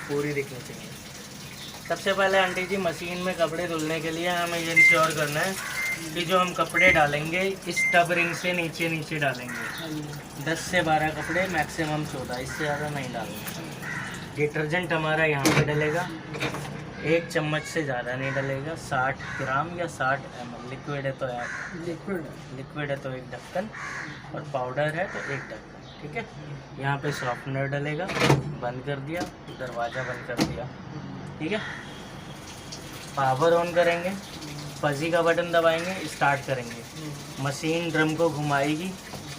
पूरी दिखनी चाहिए। सबसे पहले आंटी जी मशीन में कपड़े धुलने के लिए हमें ये इंश्योर करना है कि जो हम कपड़े डालेंगे इस टब रिंग से नीचे नीचे डालेंगे। 10 से 12 कपड़े मैक्सिमम 14, इससे ज़्यादा नहीं डालेंगे। डिटर्जेंट हमारा यहाँ पे डलेगा, 1 चम्मच से ज़्यादा नहीं डलेगा। 60 ग्राम या 60 ml लिक्विड है तो लिक्विड है तो 1 ढक्कन, और पाउडर है तो 1 ढक्कन। ठीक है, यहाँ पे सॉफ्टनर डलेगा। बंद कर दिया, दरवाज़ा बंद कर दिया। ठीक है, पावर ऑन करेंगे, फजी का बटन दबाएंगे, स्टार्ट करेंगे। मशीन ड्रम को घुमाएगी,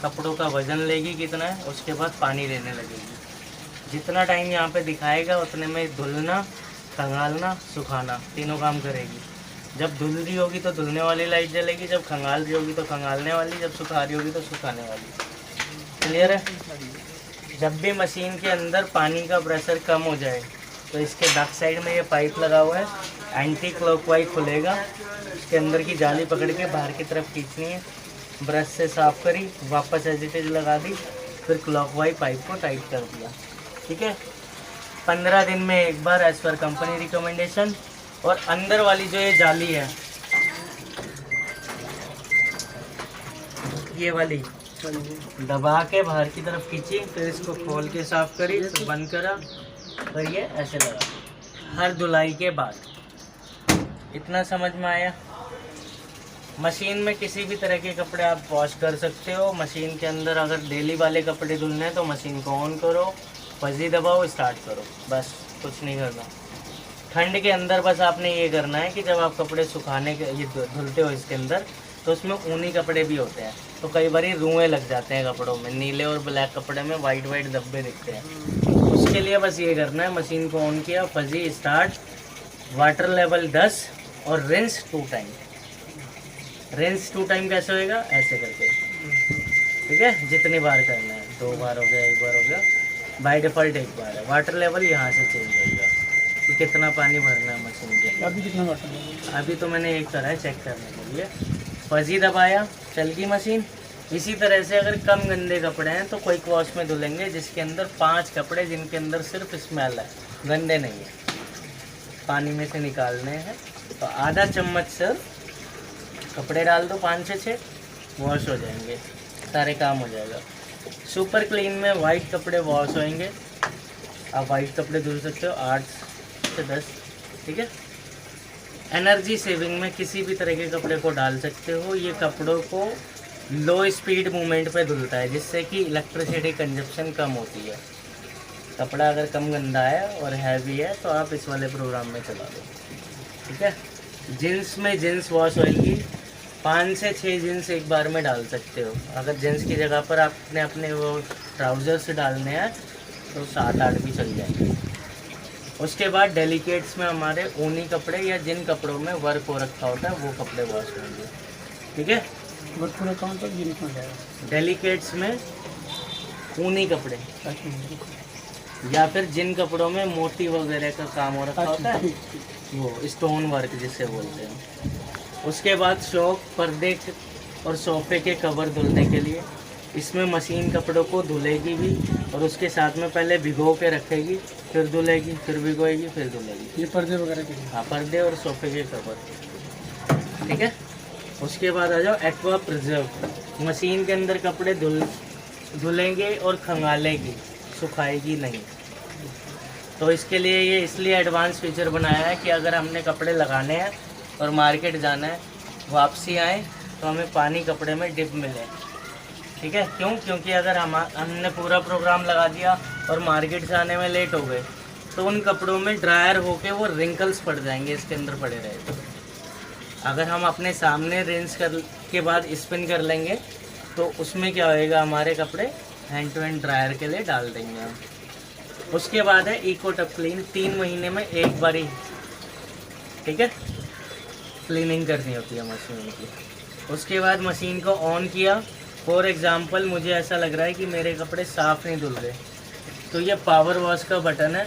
कपड़ों का वजन लेगी कितना है, उसके बाद पानी देने लगेगी। जितना टाइम यहाँ पे दिखाएगा उतने में धुलना, खंगालना, सुखाना तीनों काम करेगी। जब धुल रही होगी तो धुलने वाली लाइट जलेगी, जब खंगाल रही होगी तो खंगालने वाली, जब सुखा रही होगी तो सुखाने वाली। क्लियर है? जब भी मशीन के अंदर पानी का प्रेशर कम हो जाए तो इसके बैक साइड में ये पाइप लगा हुआ है, एंटी क्लॉकवाइज खुलेगा। इसके अंदर की जाली पकड़ के बाहर की तरफ खींचनी है, ब्रश से साफ करी, वापस एजिटेज लगा दी, फिर क्लॉकवाइज पाइप को टाइट कर दिया। ठीक है, 15 दिन में एक बार एज पर कंपनी रिकमेंडेशन। और अंदर वाली जो ये जाली है, ये वाली दबा के बाहर की तरफ खींची, फिर इसको खोल के साफ करी, फिर बंद करा, फिर ये ऐसे लगा हर धुलाई के बाद। इतना समझ में आया? मशीन में किसी भी तरह के कपड़े आप वॉश कर सकते हो। मशीन के अंदर अगर डेली वाले कपड़े धुलने हैं तो मशीन को ऑन करो, फजी दबाओ, स्टार्ट करो, बस कुछ नहीं करना। ठंड के अंदर बस आपने ये करना है कि जब आप कपड़े सुखाने के ये धुलते हो इसके अंदर, तो उसमें ऊनी कपड़े भी होते हैं, तो कई बार रुएँ लग जाते हैं कपड़ों में। नीले और ब्लैक कपड़े में वाइट धब्बे दिखते हैं। उसके लिए बस ये करना है, मशीन को ऑन किया, फजी स्टार्ट, वाटर लेवल 10 और रिंस 2 टाइम। रिंस 2 टाइम कैसे होएगा? ऐसे करके। ठीक है, जितनी बार करना है, 2 बार हो गया, 1 बार हो गया, बाय डिफ़ॉल्ट 1 बार है। वाटर लेवल यहाँ से चेंज होगा कि कितना पानी भरना है मशीन के। अभी कितना वाटर लेवल? अभी तो मैंने एक करा है चेक करने के लिए। फजी दबाया, चल गई मशीन। इसी तरह से अगर कम गंदे कपड़े हैं तो क्विक वॉश में धुलेंगे, जिसके अंदर 5 कपड़े जिनके अंदर सिर्फ स्मेल है, गंदे नहीं है, पानी में से निकालने हैं। तो आधा चम्मच सिर्फ कपड़े डाल दो, 5 से 6 वॉश हो जाएंगे, सारे काम हो जाएगा। सुपर क्लीन में वाइट कपड़े वॉश होंगे। आप वाइट कपड़े धुल सकते हो 8 से 10। ठीक है, एनर्जी सेविंग में किसी भी तरह के कपड़े को डाल सकते हो। ये कपड़ों को लो स्पीड मूवमेंट पे धुलता है, जिससे कि इलेक्ट्रिसिटी कंजप्शन कम होती है। कपड़ा अगर कम गंदा है और हैवी है तो आप इस वाले प्रोग्राम में चला दो। ठीक है, जीन्स में जीन्स वॉश होएगी, 5 से 6 जीन्स एक बार में डाल सकते हो। अगर जीन्स की जगह पर आपने अपने वो ट्राउज़र्स डालने हैं तो 7-8 भी चल जाएंगे। उसके बाद डेलिकेट्स में हमारे ऊनी कपड़े या जिन कपड़ों में वर्क हो रखा होता है वो कपड़े वॉश होंगे। ठीक है, पूरा अकाउंट तक जीन्स में जाएगा। डेलिकेट्स में ऊनी कपड़े या फिर जिन कपड़ों में मोती वगैरह का काम हो रखा होता है, वो स्टोन वर्क जिसे बोलते हैं। उसके बाद शॉप, पर्दे और सोफे के कवर धुलने के लिए इसमें मशीन कपड़ों को धुलेगी भी, और उसके साथ में पहले भिगो के रखेगी, फिर धुलेगी, फिर भिगोएगी, फिर धुलेगी। ये पर्दे वगैरह के? हाँ, पर्दे और सोफे के कवर। ठीक है, उसके बाद आ जाओ एक्वा प्रिजर्व। मशीन के अंदर कपड़े धुलेंगे और खंगालेगी, सुखाएगी नहीं। तो इसके लिए ये इसलिए एडवांस फीचर बनाया है कि अगर हमने कपड़े लगाने हैं और मार्केट जाना है, वापसी आए तो हमें पानी कपड़े में डिप मिले। ठीक है, क्यों? क्योंकि अगर हमने पूरा प्रोग्राम लगा दिया और मार्केट से आने में लेट हो गए तो उन कपड़ों में ड्रायर होके वो रिंकल्स पड़ जाएंगे, इसके अंदर पड़े रहे तो। अगर हम अपने सामने रिंस कर के बाद स्पिन कर लेंगे तो उसमें क्या होएगा, हमारे कपड़े हैंड टू हैंड ड्रायर के लिए डाल देंगे हम। उसके बाद है इको टप क्लीन, 3 महीने में एक बार ही। ठीक है, क्लीनिंग करनी होती है मशीन की। उसके बाद मशीन को ऑन किया। फॉर एग्ज़ाम्पल मुझे ऐसा लग रहा है कि मेरे कपड़े साफ़ नहीं धुल रहे, तो ये पावर वॉश का बटन है,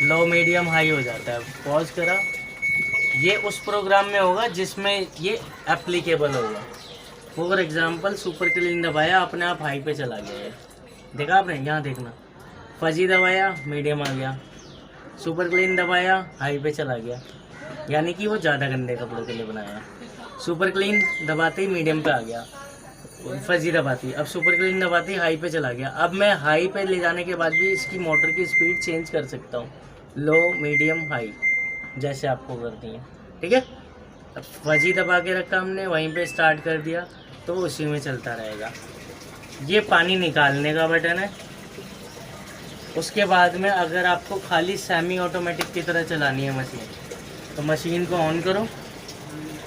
लो मीडियम हाई हो जाता है। पॉज करा, ये उस प्रोग्राम में होगा जिसमें ये एप्लीकेबल होगा। फॉर एग्ज़ाम्पल सुपर क्लीन दबाया, अपने आप हाई पे चला गया है, देखा आपने? यहाँ देखना, फजी दबाया, मीडियम आ गया, सुपर क्लीन दबाया, हाई पे चला गया, यानी कि वो ज़्यादा गंदे कपड़ों के लिए बनाया है। सुपर क्लीन दबाते ही मीडियम पे आ गया, फजी दबाती, अब सुपर क्लीन दबाती ही हाई पे चला गया। अब मैं हाई पे ले जाने के बाद भी इसकी मोटर की स्पीड चेंज कर सकता हूँ, लो मीडियम हाई, जैसे आपको करती है। ठीक है, अब फजी दबा के रखा हमने, वहीं पे स्टार्ट कर दिया तो उसी में चलता रहेगा। ये पानी निकालने का बटन है। उसके बाद में अगर आपको खाली सेमी ऑटोमेटिक की तरह चलानी है मशीन, तो मशीन को ऑन करो।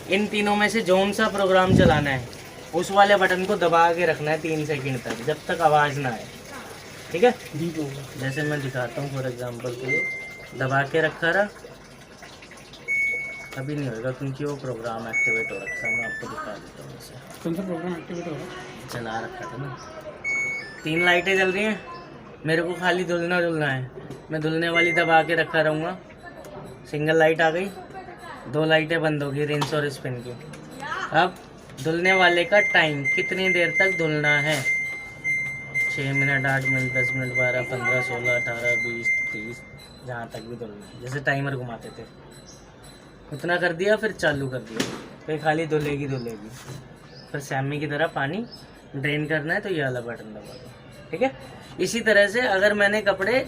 इन तीनों में से जोन सा प्रोग्राम चलाना है, उस वाले बटन को दबा के रखना है 3 सेकंड तक, जब तक आवाज़ ना आए। ठीक है, जैसे मैं दिखाता हूँ फॉर एग्जांपल के लिए, दबा के रखा रहा, अभी नहीं होगा क्योंकि वो प्रोग्राम एक्टिवेट हो रखा है। मैं आपको दिखा देता हूँ इसे, कौन सा प्रोग्राम एक्टिवेट हो रहा है? चला रखा था ना। 3 लाइटें जल रही हैं, मेरे को खाली धुलना है, मैं धुलने वाली दबा के रखा रहूँगा। सिंगल लाइट आ गई, 2 लाइटें बंद होगी, रिंस और स्पिन की। अब धुलने वाले का टाइम, कितनी देर तक धुलना है, 6 मिनट, 8 मिनट, 10 मिनट, 12, 15, 16, 18, 20, 30, जहाँ तक भी धुलना, जैसे टाइमर घुमाते थे उतना कर दिया, फिर चालू कर दिया, फिर खाली धुलेगी। फिर सैमी की तरह पानी ड्रेन करना है तो ये वाला बटन दबा दो। ठीक है, इसी तरह से अगर मैंने कपड़े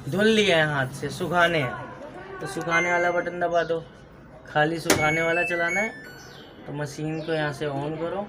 धुल लिए हैं हाथ से, सुखाने हैं, तो सुखाने वाला बटन दबा दो। खाली सुखाने वाला चलाना है तो मशीन को यहाँ से ऑन करो,